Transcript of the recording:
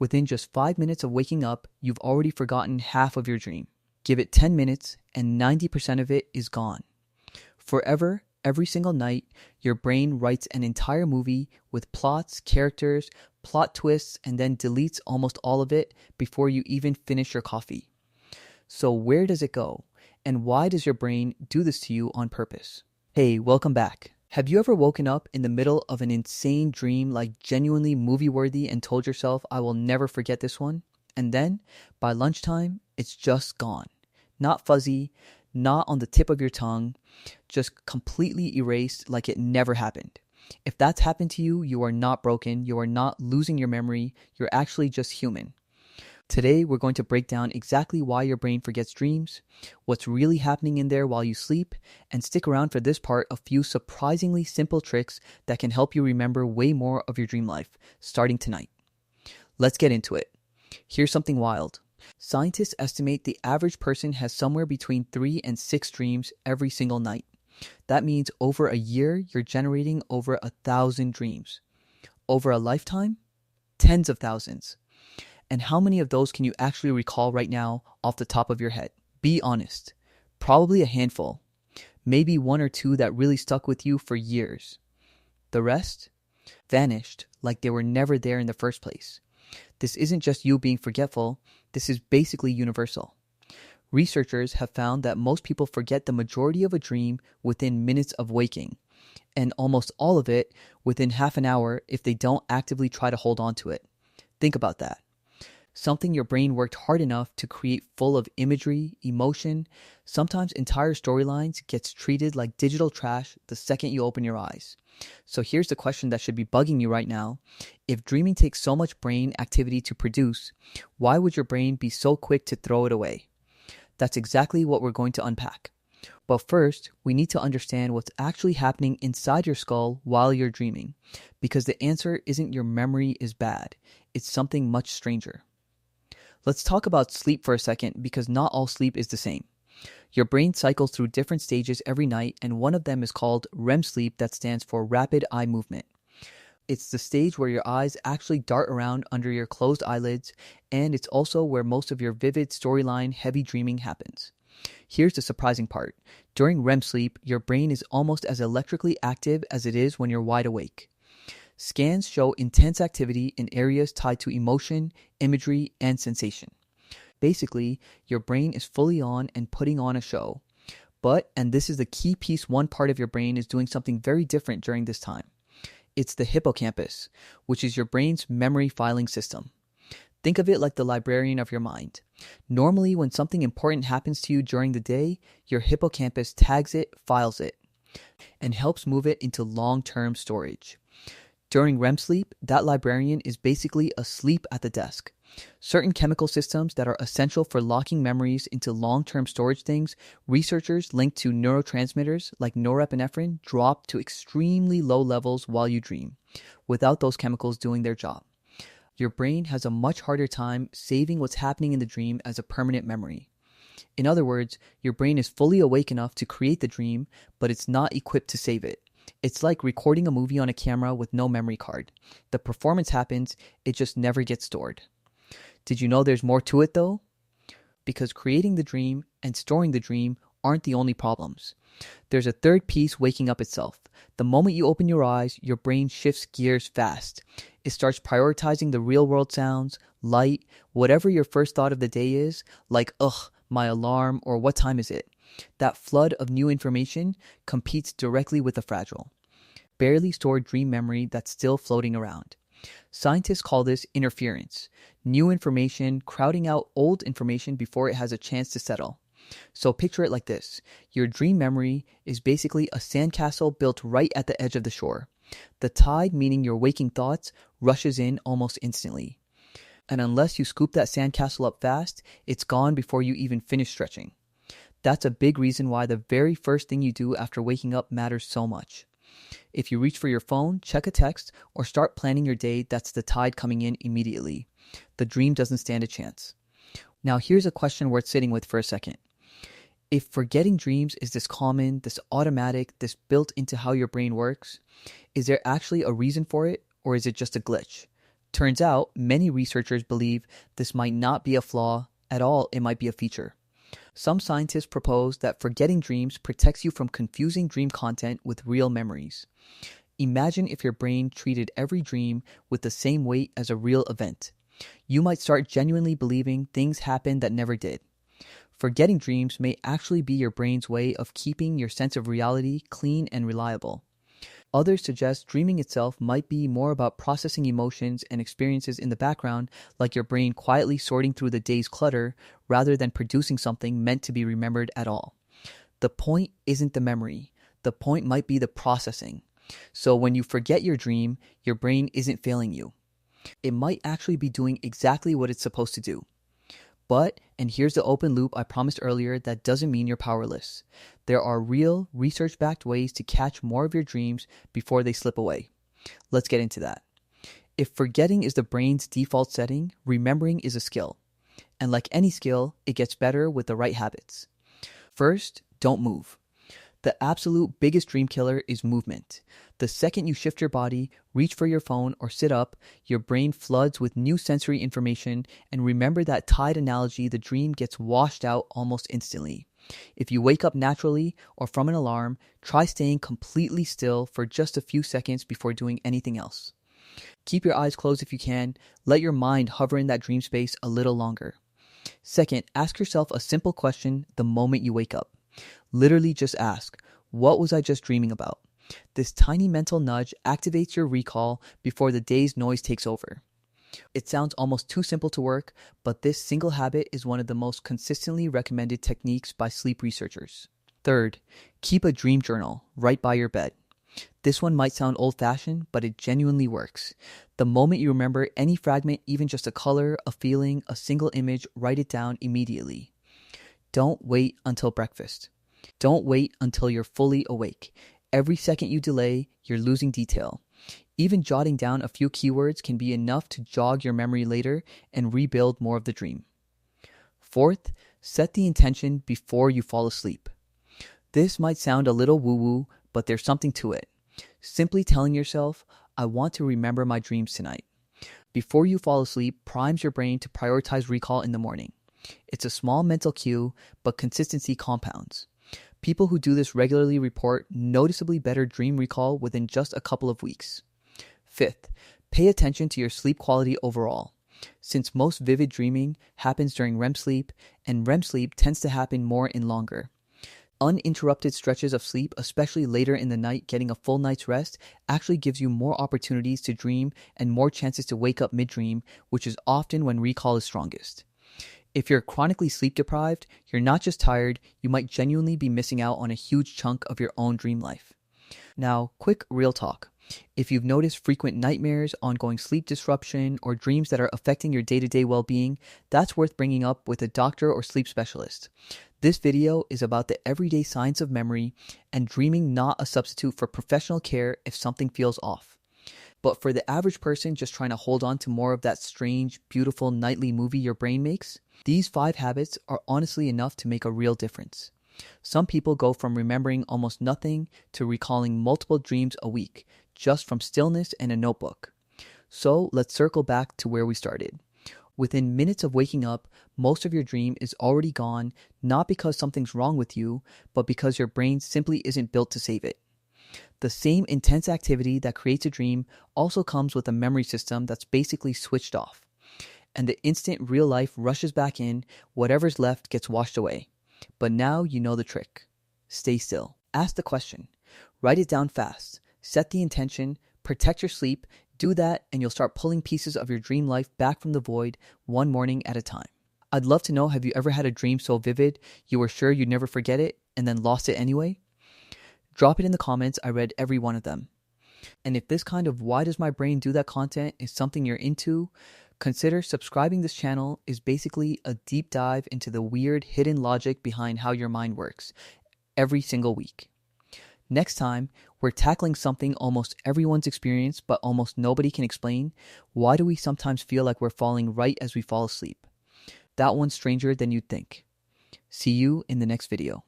Within just 5 minutes of waking up, you've already forgotten half of your dream. Give it 10 minutes and 90% of it is gone. Forever, every single night, your brain writes an entire movie with plots, characters, plot twists, and then deletes almost all of it before you even finish your coffee. So where does it go? And why does your brain do this to you on purpose? Hey, welcome back. Have you ever woken up in the middle of an insane dream, like genuinely movie-worthy, and told yourself, I will never forget this one? And then, by lunchtime, it's just gone. Not fuzzy, not on the tip of your tongue, just completely erased like it never happened. If that's happened to you, you are not broken, you are not losing your memory, you're actually just human. Today, we're going to break down exactly why your brain forgets dreams, what's really happening in there while you sleep, and stick around for this part, a few surprisingly simple tricks that can help you remember way more of your dream life, starting tonight. Let's get into it. Here's something wild. Scientists estimate the average person has somewhere between 3 and 6 dreams every single night. That means over a year, you're generating over 1,000 dreams. Over a lifetime, tens of thousands. And how many of those can you actually recall right now off the top of your head? Be honest. Probably a handful. Maybe 1 or 2 that really stuck with you for years. The rest? Vanished like they were never there in the first place. This isn't just you being forgetful. This is basically universal. Researchers have found that most people forget the majority of a dream within minutes of waking, and almost all of it within half an hour if they don't actively try to hold on to it. Think about that. Something your brain worked hard enough to create, full of imagery, emotion, sometimes entire storylines, gets treated like digital trash the second you open your eyes. So here's the question that should be bugging you right now. If dreaming takes so much brain activity to produce, why would your brain be so quick to throw it away? That's exactly what we're going to unpack. But first, we need to understand what's actually happening inside your skull while you're dreaming, because the answer isn't your memory is bad. It's something much stranger. Let's talk about sleep for a second, because not all sleep is the same. Your brain cycles through different stages every night, and one of them is called REM sleep, that stands for rapid eye movement. It's the stage where your eyes actually dart around under your closed eyelids, and it's also where most of your vivid storyline heavy dreaming happens. Here's the surprising part. During REM sleep, your brain is almost as electrically active as it is when you're wide awake. Scans show intense activity in areas tied to emotion, imagery, and sensation. Basically, your brain is fully on and putting on a show. But, and this is the key piece, one part of your brain is doing something very different during this time. It's the hippocampus, which is your brain's memory filing system. Think of it like the librarian of your mind. Normally, when something important happens to you during the day, your hippocampus tags it, files it, and helps move it into long-term storage. During REM sleep, that librarian is basically asleep at the desk. Certain chemical systems that are essential for locking memories into long-term storage things, researchers linked to neurotransmitters like norepinephrine, drop to extremely low levels while you dream, without those chemicals doing their job. Your brain has a much harder time saving what's happening in the dream as a permanent memory. In other words, your brain is fully awake enough to create the dream, but it's not equipped to save it. It's like recording a movie on a camera with no memory card. The performance happens, it just never gets stored. Did you know there's more to it though? Because creating the dream and storing the dream aren't the only problems. There's a third piece waking up itself. The moment you open your eyes, your brain shifts gears fast. It starts prioritizing the real world sounds, light, whatever your first thought of the day is, like, ugh, my alarm, or what time is it? That flood of new information competes directly with the fragile, barely stored dream memory that's still floating around. Scientists call this interference, new information crowding out old information before it has a chance to settle. So picture it like this. Your dream memory is basically a sandcastle built right at the edge of the shore. The tide, meaning your waking thoughts, rushes in almost instantly. And unless you scoop that sandcastle up fast, it's gone before you even finish stretching. That's a big reason why the very first thing you do after waking up matters so much. If you reach for your phone, check a text, or start planning your day, that's the tide coming in immediately. The dream doesn't stand a chance. Now here's a question worth sitting with for a second. If forgetting dreams is this common, this automatic, this built into how your brain works, is there actually a reason for it, or is it just a glitch? Turns out, many researchers believe this might not be a flaw at all, it might be a feature. Some scientists propose that forgetting dreams protects you from confusing dream content with real memories. Imagine if your brain treated every dream with the same weight as a real event. You might start genuinely believing things happened that never did. Forgetting dreams may actually be your brain's way of keeping your sense of reality clean and reliable. Others suggest dreaming itself might be more about processing emotions and experiences in the background, like your brain quietly sorting through the day's clutter, rather than producing something meant to be remembered at all. The point isn't the memory. The point might be the processing. So when you forget your dream, your brain isn't failing you. It might actually be doing exactly what it's supposed to do. But, and here's the open loop I promised earlier, that doesn't mean you're powerless. There are real, research-backed ways to catch more of your dreams before they slip away. Let's get into that. If forgetting is the brain's default setting, remembering is a skill. And like any skill, it gets better with the right habits. First, don't move. The absolute biggest dream killer is movement. The second you shift your body, reach for your phone, or sit up, your brain floods with new sensory information, and remember that tide analogy, the dream gets washed out almost instantly. If you wake up naturally or from an alarm, try staying completely still for just a few seconds before doing anything else. Keep your eyes closed if you can. Let your mind hover in that dream space a little longer. Second, ask yourself a simple question the moment you wake up. Literally just ask, what was I just dreaming about? This tiny mental nudge activates your recall before the day's noise takes over. It sounds almost too simple to work, but this single habit is one of the most consistently recommended techniques by sleep researchers. Third, keep a dream journal right by your bed. This one might sound old-fashioned, but it genuinely works. The moment you remember any fragment, even just a color, a feeling, a single image, write it down immediately. Don't wait until breakfast. Don't wait until you're fully awake. Every second you delay, you're losing detail. Even jotting down a few keywords can be enough to jog your memory later and rebuild more of the dream. Fourth, set the intention before you fall asleep. This might sound a little woo-woo, but there's something to it. Simply telling yourself, I want to remember my dreams tonight. Before you fall asleep, primes your brain to prioritize recall in the morning. It's a small mental cue, but consistency compounds. People who do this regularly report noticeably better dream recall within just a couple of weeks. Fifth, pay attention to your sleep quality overall. Since most vivid dreaming happens during REM sleep, and REM sleep tends to happen more and longer. Uninterrupted stretches of sleep, especially later in the night, getting a full night's rest, actually gives you more opportunities to dream and more chances to wake up mid-dream, which is often when recall is strongest. If you're chronically sleep deprived, you're not just tired, you might genuinely be missing out on a huge chunk of your own dream life. Now, quick real talk. If you've noticed frequent nightmares, ongoing sleep disruption, or dreams that are affecting your day-to-day well-being, that's worth bringing up with a doctor or sleep specialist. This video is about the everyday science of memory and dreaming, not a substitute for professional care if something feels off. But for the average person just trying to hold on to more of that strange, beautiful nightly movie your brain makes, these 5 habits are honestly enough to make a real difference. Some people go from remembering almost nothing to recalling multiple dreams a week, just from stillness and a notebook. So let's circle back to where we started. Within minutes of waking up, most of your dream is already gone, not because something's wrong with you, but because your brain simply isn't built to save it. The same intense activity that creates a dream also comes with a memory system that's basically switched off. And the instant real life rushes back in, whatever's left gets washed away. But now you know the trick. Stay still. Ask the question. Write it down fast. Set the intention. Protect your sleep. Do that and you'll start pulling pieces of your dream life back from the void one morning at a time. I'd love to know, have you ever had a dream so vivid you were sure you'd never forget it and then lost it anyway? Drop it in the comments. I read every one of them. And if this kind of why does my brain do that content is something you're into, consider subscribing. This channel is basically a deep dive into the weird hidden logic behind how your mind works every single week. Next time, we're tackling something almost everyone's experienced but almost nobody can explain. Why do we sometimes feel like we're falling right as we fall asleep? That one's stranger than you'd think. See you in the next video.